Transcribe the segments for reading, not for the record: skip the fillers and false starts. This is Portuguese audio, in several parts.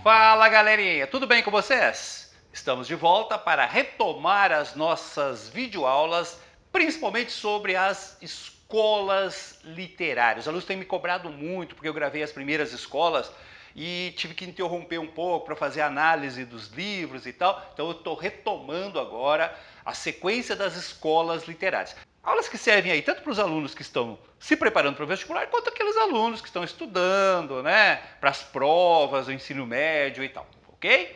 Fala galerinha, tudo bem com vocês? Estamos de volta para retomar as nossas videoaulas, principalmente sobre as escolas literárias. Os alunos têm me cobrado muito porque eu gravei as primeiras escolas e tive que interromper um pouco para fazer análise dos livros e tal, então eu estou retomando agora a sequência das escolas literárias. Aulas que servem aí tanto para os alunos que estão se preparando para o vestibular, quanto aqueles alunos que estão estudando, né, para as provas do ensino médio e tal, ok?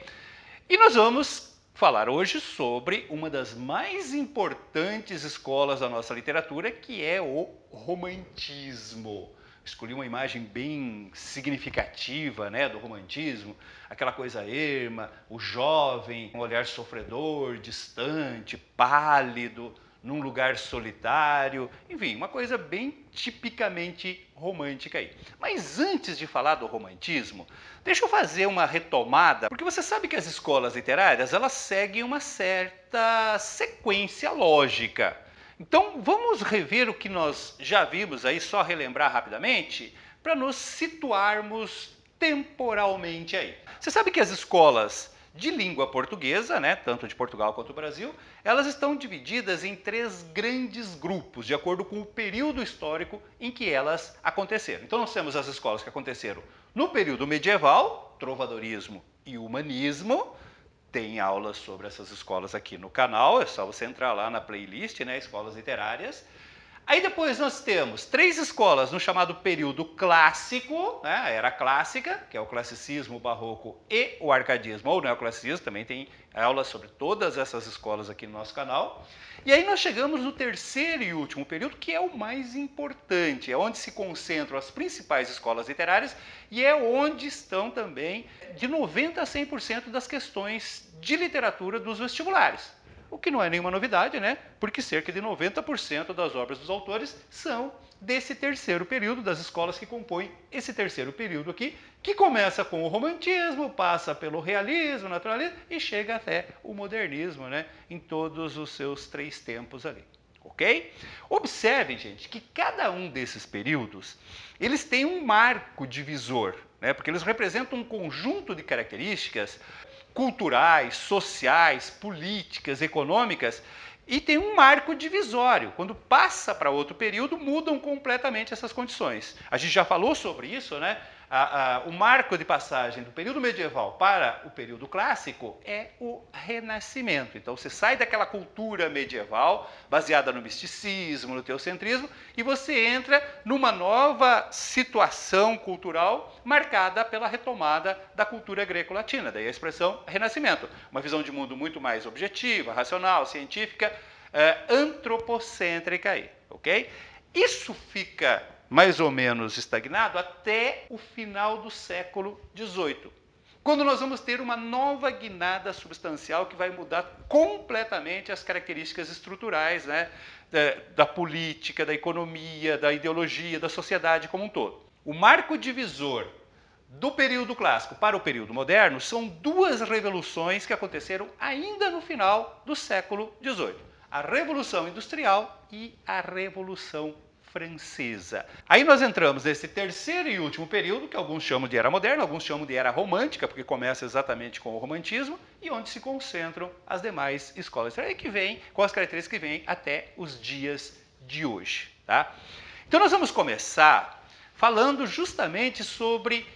E nós vamos falar hoje sobre uma das mais importantes escolas da nossa literatura, que é o romantismo. Escolhi uma imagem bem significativa, né, do romantismo, aquela coisa erma, o jovem, um olhar sofredor, distante, pálido, num lugar solitário, enfim, uma coisa bem tipicamente romântica aí. Mas antes de falar do romantismo, deixa eu fazer uma retomada, porque você sabe que as escolas literárias, elas seguem uma certa sequência lógica. Então, vamos rever o que nós já vimos aí, só relembrar rapidamente, para nos situarmos temporalmente aí. Você sabe que as escolas de língua portuguesa, né, tanto de Portugal quanto do Brasil, elas estão divididas em três grandes grupos, de acordo com o período histórico em que elas aconteceram. Então nós temos as escolas que aconteceram no período medieval, trovadorismo e humanismo. Tem aulas sobre essas escolas aqui no canal, é só você entrar lá na playlist, né, escolas literárias. Aí depois nós temos três escolas no chamado período clássico, né, a era clássica, que é o classicismo, o barroco e o arcadismo, ou neoclassicismo, também tem aulas sobre todas essas escolas aqui no nosso canal. E aí nós chegamos no terceiro e último período, que é o mais importante, é onde se concentram as principais escolas literárias e é onde estão também de 90% a 100% das questões de literatura dos vestibulares. O que não é nenhuma novidade, né? Porque cerca de 90% das obras dos autores são desse terceiro período, das escolas que compõem esse terceiro período aqui, que começa com o romantismo, passa pelo realismo, naturalismo e chega até o modernismo, né? Em todos os seus três tempos ali. Ok? Observem, gente, que cada um desses períodos, eles têm um marco divisor, né? Porque eles representam um conjunto de características culturais, sociais, políticas, econômicas, e tem um marco divisório. Quando passa para outro período, mudam completamente essas condições. A gente já falou sobre isso, né? O marco de passagem do período medieval para o período clássico é o Renascimento. Então você sai daquela cultura medieval, baseada no misticismo, no teocentrismo, e você entra numa nova situação cultural marcada pela retomada da cultura greco-latina, daí a expressão Renascimento. Uma visão de mundo muito mais objetiva, racional, científica, antropocêntrica aí, ok? Isso fica mais ou menos estagnado até o final do século XVIII, quando nós vamos ter uma nova guinada substancial que vai mudar completamente as características estruturais, né, da política, da economia, da ideologia, da sociedade como um todo. O marco divisor do período clássico para o período moderno são duas revoluções que aconteceram ainda no final do século XVIII. A Revolução Industrial e a Revolução Francesa. Aí nós entramos nesse terceiro e último período, que alguns chamam de Era Moderna, alguns chamam de Era Romântica, porque começa exatamente com o romantismo, e onde se concentram as demais escolas literárias, que vêm com as características que vêm até os dias de hoje. Tá? Então nós vamos começar falando justamente sobre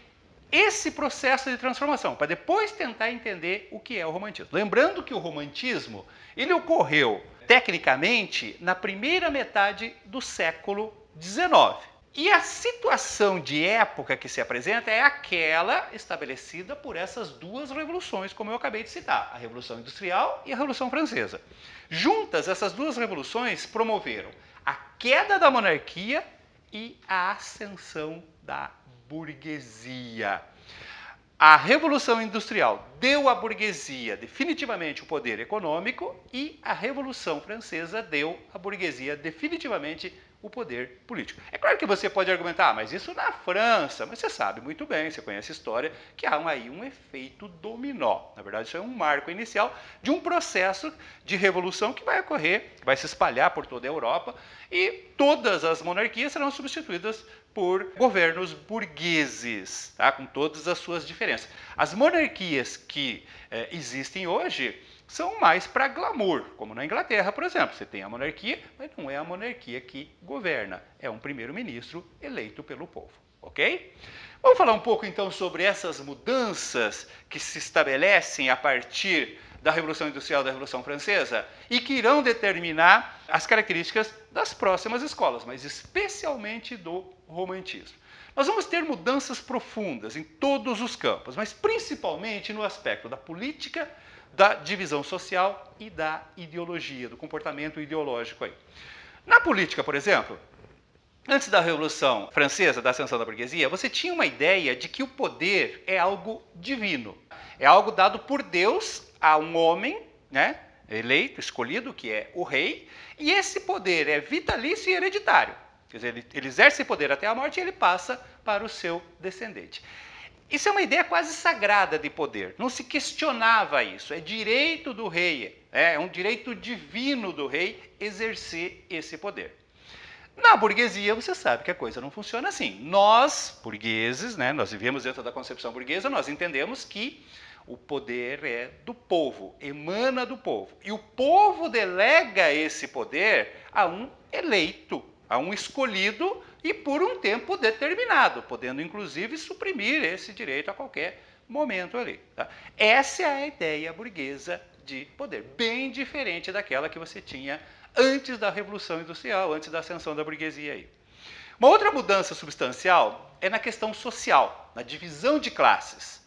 esse processo de transformação, para depois tentar entender o que é o romantismo. Lembrando que o romantismo, ele ocorreu tecnicamente na primeira metade do século XIX. E a situação de época que se apresenta é aquela estabelecida por essas duas revoluções, como eu acabei de citar, a Revolução Industrial e a Revolução Francesa. Juntas, essas duas revoluções promoveram a queda da monarquia e a ascensão da burguesia. A Revolução Industrial deu à burguesia definitivamente o poder econômico e a Revolução Francesa deu à burguesia definitivamente o poder político. É claro que você pode argumentar, mas isso na França, mas você sabe muito bem, você conhece a história, que há aí um efeito dominó. Na verdade, isso é um marco inicial de um processo de revolução que vai ocorrer, que vai se espalhar por toda a Europa e todas as monarquias serão substituídas por governos burgueses, tá? Com todas as suas diferenças. As monarquias que existem hoje são mais para glamour, como na Inglaterra, por exemplo. Você tem a monarquia, mas não é a monarquia que governa, é um primeiro-ministro eleito pelo povo, ok? Vamos falar um pouco então sobre essas mudanças que se estabelecem a partir da Revolução Industrial da Revolução Francesa e que irão determinar as características das próximas escolas, mas especialmente do romantismo. Nós vamos ter mudanças profundas em todos os campos, mas principalmente no aspecto da política, da divisão social e da ideologia, do comportamento ideológico aí. Na política, por exemplo, antes da Revolução Francesa, da ascensão da burguesia, você tinha uma ideia de que o poder é algo divino. É algo dado por Deus a um homem, né, eleito, escolhido, que é o rei, e esse poder é vitalício e hereditário. Quer dizer, ele exerce poder até a morte e ele passa para o seu descendente. Isso é uma ideia quase sagrada de poder. Não se questionava isso. É direito do rei, é um direito divino do rei exercer esse poder. Na burguesia, você sabe que a coisa não funciona assim. Nós, burgueses, né, nós vivemos dentro da concepção burguesa, nós entendemos que o poder é do povo, emana do povo. E o povo delega esse poder a um eleito, a um escolhido e por um tempo determinado, podendo inclusive suprimir esse direito a qualquer momento ali. Tá? Essa é a ideia burguesa de poder, bem diferente daquela que você tinha antes da Revolução Industrial, antes da ascensão da burguesia aí. Uma outra mudança substancial é na questão social, na divisão de classes.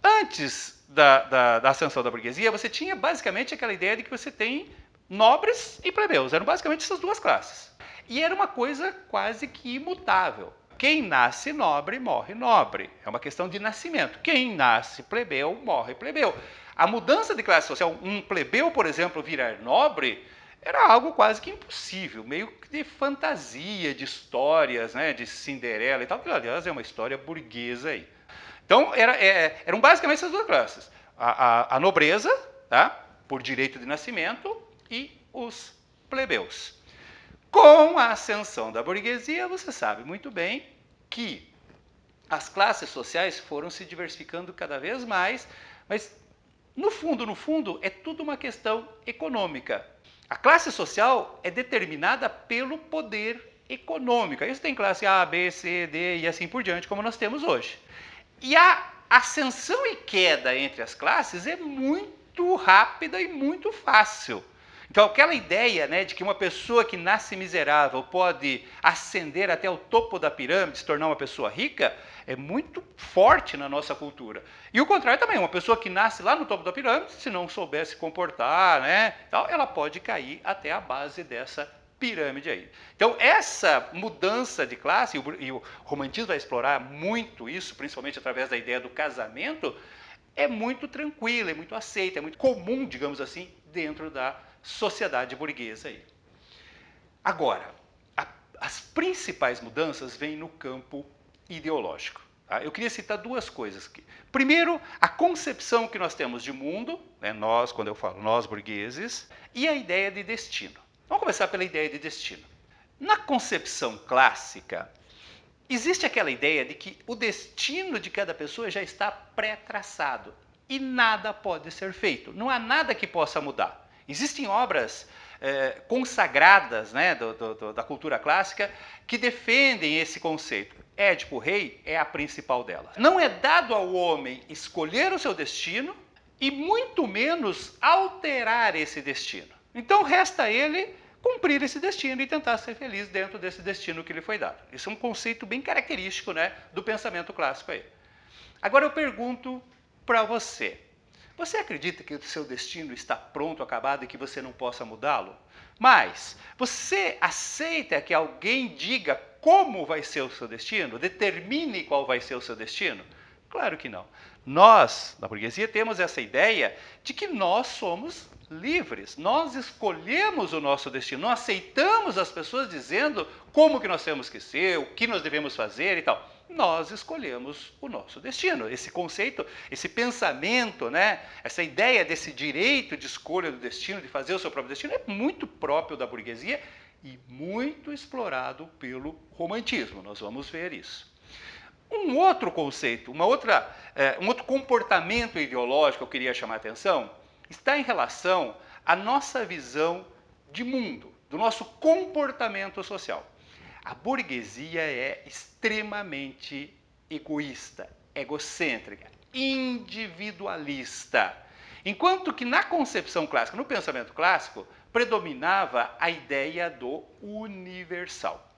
Antes da ascensão da burguesia, você tinha basicamente aquela ideia de que você tem nobres e plebeus, eram basicamente essas duas classes. E era uma coisa quase que imutável. Quem nasce nobre, morre nobre. É uma questão de nascimento. Quem nasce plebeu, morre plebeu. A mudança de classe social, um plebeu, por exemplo, virar nobre, era algo quase que impossível, meio que de fantasia, de histórias, né, de Cinderela e tal, que aliás é uma história burguesa aí. Então, eram basicamente essas duas classes. A nobreza, tá, por direito de nascimento, e os plebeus. Com a ascensão da burguesia, você sabe muito bem que as classes sociais foram se diversificando cada vez mais, mas no fundo, é tudo uma questão econômica. A classe social é determinada pelo poder econômico. Aí você tem classe A, B, C, D e assim por diante, como nós temos hoje. E a ascensão e queda entre as classes é muito rápida e muito fácil. Então, aquela ideia, né, de que uma pessoa que nasce miserável pode ascender até o topo da pirâmide, se tornar uma pessoa rica, é muito forte na nossa cultura. E o contrário também, uma pessoa que nasce lá no topo da pirâmide, se não souber se comportar, né, ela pode cair até a base dessa pirâmide aí. Então, essa mudança de classe, e o romantismo vai explorar muito isso, principalmente através da ideia do casamento, é muito tranquila, é muito aceita, é muito comum, digamos assim, dentro da sociedade burguesa aí. Agora, as principais mudanças vêm no campo ideológico. Tá? Eu queria citar duas coisas aqui. Primeiro, a concepção que nós temos de mundo, né, nós, quando eu falo nós burgueses, e a ideia de destino. Vamos começar pela ideia de destino. Na concepção clássica, existe aquela ideia de que o destino de cada pessoa já está pré-traçado e nada pode ser feito. Não há nada que possa mudar. Existem obras consagradas, né, da cultura clássica que defendem esse conceito. Édipo Rei é a principal delas. Não é dado ao homem escolher o seu destino e muito menos alterar esse destino. Então resta a ele cumprir esse destino e tentar ser feliz dentro desse destino que lhe foi dado. Isso é um conceito bem característico, né, do pensamento clássico aí. Agora eu pergunto para você. Você acredita que o seu destino está pronto, acabado e que você não possa mudá-lo? Mas você aceita que alguém diga como vai ser o seu destino? Determine qual vai ser o seu destino? Claro que não. Nós, na burguesia, temos essa ideia de que nós somos livres. Nós escolhemos o nosso destino. Não aceitamos as pessoas dizendo como que nós temos que ser, o que nós devemos fazer e tal. Nós escolhemos o nosso destino. Esse conceito, esse pensamento, né, essa ideia desse direito de escolha do destino, de fazer o seu próprio destino, é muito próprio da burguesia e muito explorado pelo romantismo. Nós vamos ver isso. Um outro conceito, um outro comportamento ideológico que eu queria chamar a atenção está em relação à nossa visão de mundo, do nosso comportamento social. A burguesia é extremamente egoísta, egocêntrica, individualista. Enquanto que na concepção clássica, no pensamento clássico, predominava a ideia do universal.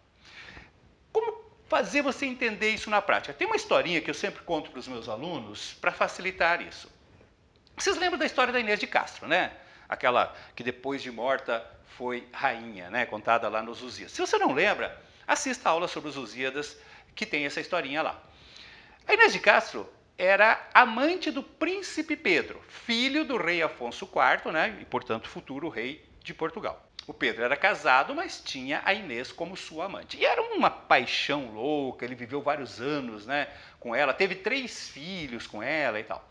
Como fazer você entender isso na prática? Tem uma historinha que eu sempre conto para os meus alunos para facilitar isso. Vocês lembram da história da Inês de Castro, né? Aquela que depois de morta foi rainha, né? Contada lá nos Lusíadas. Se você não lembra, assista a aula sobre os Lusíadas, que tem essa historinha lá. A Inês de Castro era amante do príncipe Pedro, filho do rei Afonso IV, né? E, portanto, futuro rei de Portugal. O Pedro era casado, mas tinha a Inês como sua amante. E era uma paixão louca, ele viveu vários anos, né, com ela, teve 3 filhos com ela e tal.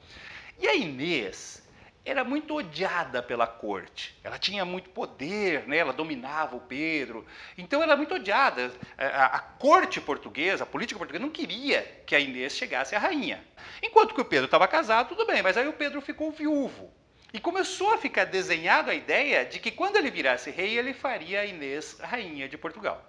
E a Inês era muito odiada pela corte. Ela tinha muito poder, né? Ela dominava o Pedro. Então ela era muito odiada. A corte portuguesa, a política portuguesa, não queria que a Inês chegasse à rainha. Enquanto que o Pedro estava casado, tudo bem, mas aí o Pedro ficou viúvo. E começou a ficar desenhado a ideia de que quando ele virasse rei, ele faria a Inês rainha de Portugal.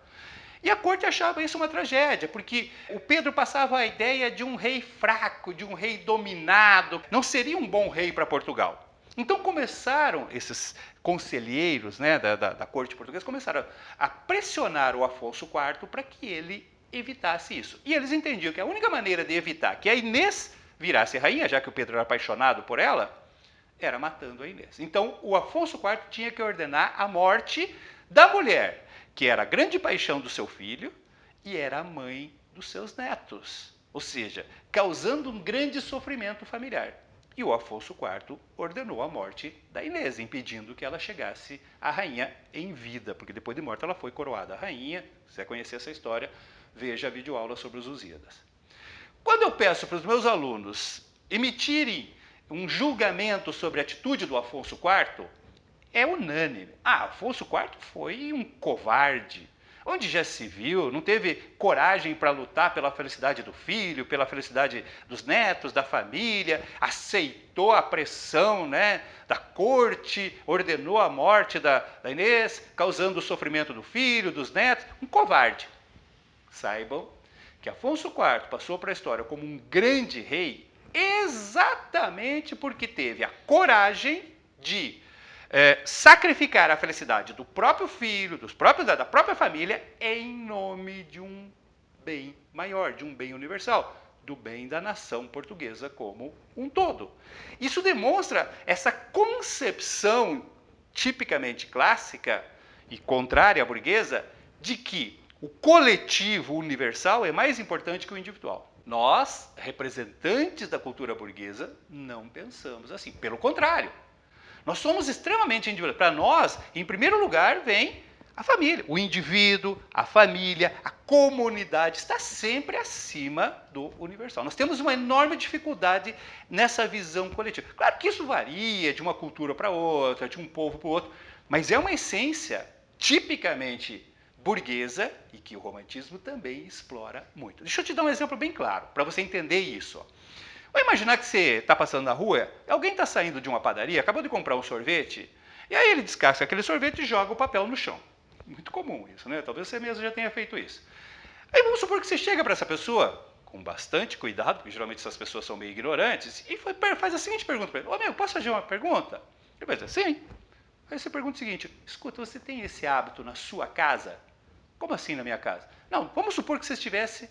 E a corte achava isso uma tragédia, porque o Pedro passava a ideia de um rei fraco, de um rei dominado, não seria um bom rei para Portugal. Então começaram esses conselheiros, né, da corte portuguesa, começaram a pressionar o Afonso IV para que ele evitasse isso. E eles entendiam que a única maneira de evitar que a Inês virasse rainha, já que o Pedro era apaixonado por ela, era matando a Inês. Então o Afonso IV tinha que ordenar a morte da mulher, que era a grande paixão do seu filho e era a mãe dos seus netos. Ou seja, causando um grande sofrimento familiar. E o Afonso IV ordenou a morte da Inês, impedindo que ela chegasse à rainha em vida, porque depois de morta ela foi coroada rainha. Se você conhecer essa história, veja a videoaula sobre os Lusíadas. Quando eu peço para os meus alunos emitirem um julgamento sobre a atitude do Afonso IV, é unânime. Afonso IV foi um covarde. Onde já se viu, não teve coragem para lutar pela felicidade do filho, pela felicidade dos netos, da família, aceitou a pressão, né, da corte, ordenou a morte da Inês, causando o sofrimento do filho, dos netos. Um covarde. Saibam que Afonso IV passou para a história como um grande rei exatamente porque teve a coragem de sacrificar a felicidade do próprio filho, da própria família, em nome de um bem maior, de um bem universal, do bem da nação portuguesa como um todo. Isso demonstra essa concepção tipicamente clássica e contrária à burguesa de que o coletivo universal é mais importante que o individual. Nós, representantes da cultura burguesa, não pensamos assim. Pelo contrário, nós somos extremamente individuais. Para nós, em primeiro lugar, vem a família. O indivíduo, a família, a comunidade está sempre acima do universal. Nós temos uma enorme dificuldade nessa visão coletiva. Claro que isso varia de uma cultura para outra, de um povo para o outro, mas é uma essência tipicamente burguesa e que o romantismo também explora muito. Deixa eu te dar um exemplo bem claro, para você entender isso. Vamos imaginar que você está passando na rua, alguém está saindo de uma padaria, acabou de comprar um sorvete, e aí ele descasca aquele sorvete e joga o papel no chão. Muito comum isso, né? Talvez você mesmo já tenha feito isso. Aí vamos supor que você chega para essa pessoa, com bastante cuidado, porque geralmente essas pessoas são meio ignorantes, e faz a seguinte pergunta para ele: ô amigo, posso fazer uma pergunta? Ele vai dizer, sim. Aí você pergunta o seguinte: escuta, você tem esse hábito na sua casa? Como assim na minha casa? Não, vamos supor que você estivesse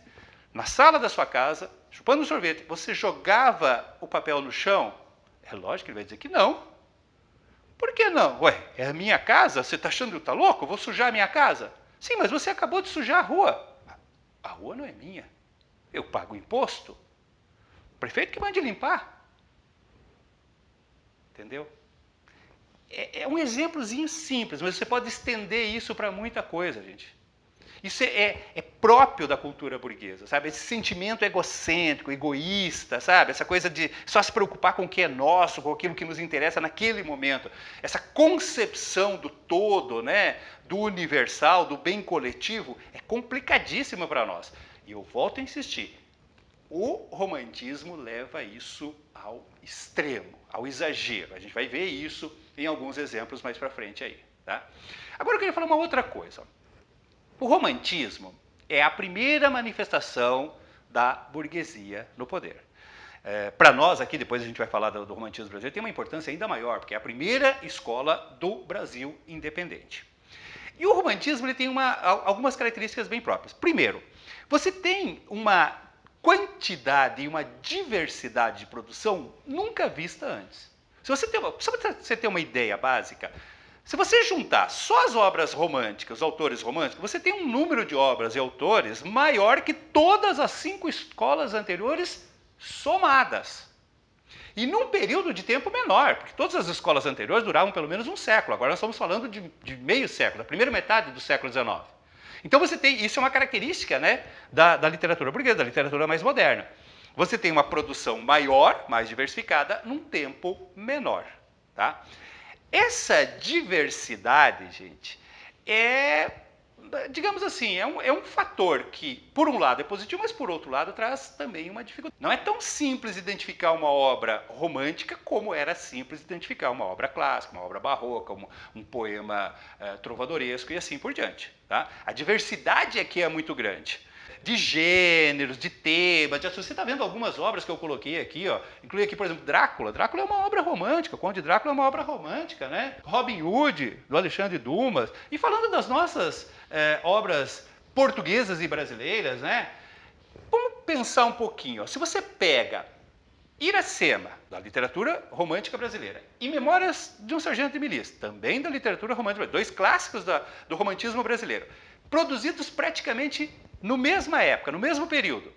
na sala da sua casa, chupando um sorvete, você jogava o papel no chão? É lógico que ele vai dizer que não. Por que não? Ué, é a minha casa? Você está achando que eu estou louco? Eu vou sujar a minha casa? Sim, mas você acabou de sujar a rua. A rua não é minha. Eu pago imposto. O prefeito que mande limpar. Entendeu? É um exemplozinho simples, mas você pode estender isso para muita coisa, gente. Isso é próprio da cultura burguesa, sabe? Esse sentimento egocêntrico, egoísta, sabe? Essa coisa de só se preocupar com o que é nosso, com aquilo que nos interessa naquele momento. Essa concepção do todo, né? Do universal, do bem coletivo, é complicadíssima para nós. E eu volto a insistir, o romantismo leva isso ao extremo, ao exagero. A gente vai ver isso em alguns exemplos mais para frente aí, tá? Agora eu queria falar uma outra coisa. O romantismo é a primeira manifestação da burguesia no poder. Para nós aqui, depois a gente vai falar do romantismo brasileiro, tem uma importância ainda maior, porque é a primeira escola do Brasil independente. E o romantismo ele tem algumas características bem próprias. Primeiro, você tem uma quantidade e uma diversidade de produção nunca vista antes. Só para você ter uma ideia básica, se você juntar só as obras românticas, os autores românticos, você tem um número de obras e autores maior que todas as 5 escolas anteriores somadas. E num período de tempo menor, porque todas as escolas anteriores duravam pelo menos um século. Agora nós estamos falando de meio século, da primeira metade do século XIX. Então você tem, isso é uma característica, né, da literatura burguesa, da literatura mais moderna. Você tem uma produção maior, mais diversificada, num tempo menor. Tá? Essa diversidade, gente, digamos assim, é um fator que, por um lado, é positivo, mas por outro lado, traz também uma dificuldade. Não é tão simples identificar uma obra romântica como era simples identificar uma obra clássica, uma obra barroca, um poema trovadoresco e assim por diante. Tá? A diversidade aqui é muito grande. De gêneros, de temas, de assuntos. Você está vendo algumas obras que eu coloquei aqui, ó. Inclui aqui, por exemplo, Drácula. Drácula é uma obra romântica, o Conde Drácula é uma obra romântica, né? Robin Hood, do Alexandre Dumas. E falando das nossas obras portuguesas e brasileiras, né? Vamos pensar um pouquinho. Ó. Se você pega Iracema, da literatura romântica brasileira, e Memórias de um Sargento de Milícia, também da literatura romântica brasileira, 2 clássicos do romantismo brasileiro, produzidos praticamente na mesma época, no mesmo período.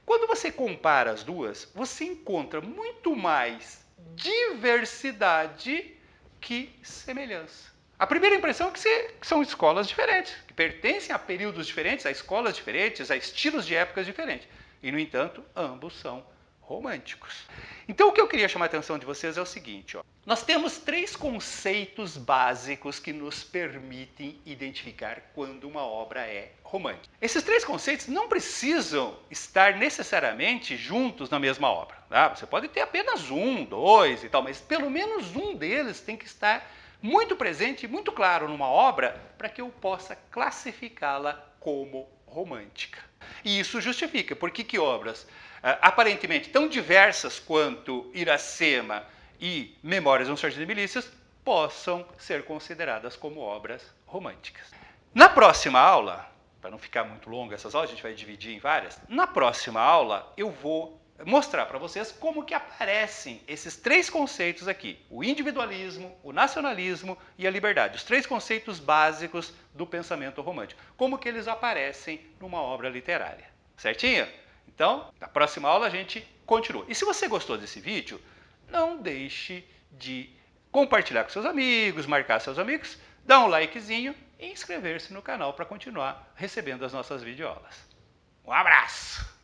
Quando você compara as duas, você encontra muito mais diversidade que semelhança. A primeira impressão é que são escolas diferentes, que pertencem a períodos diferentes, a escolas diferentes, a estilos de épocas diferentes. E, no entanto, ambos são românticos. Então, o que eu queria chamar a atenção de vocês é o seguinte. Ó. Nós temos 3 conceitos básicos que nos permitem identificar quando uma obra é romântica. Esses 3 conceitos não precisam estar necessariamente juntos na mesma obra. Tá? Você pode ter apenas 1, 2 e tal, mas pelo menos um deles tem que estar muito presente e muito claro numa obra para que eu possa classificá-la como romântica. E isso justifica por que obras aparentemente tão diversas quanto Iracema e Memórias de um Sargento de Milícias possam ser consideradas como obras românticas. Na próxima aula, para não ficar muito longa essas aulas, a gente vai dividir em várias. Na próxima aula eu vou mostrar para vocês como que aparecem esses 3 conceitos aqui. O individualismo, o nacionalismo e a liberdade. Os 3 conceitos básicos do pensamento romântico. Como que eles aparecem numa obra literária. Certinho? Então, na próxima aula a gente continua. E se você gostou desse vídeo, não deixe de compartilhar com seus amigos, marcar seus amigos, dar um likezinho e inscrever-se no canal para continuar recebendo as nossas videoaulas. Um abraço!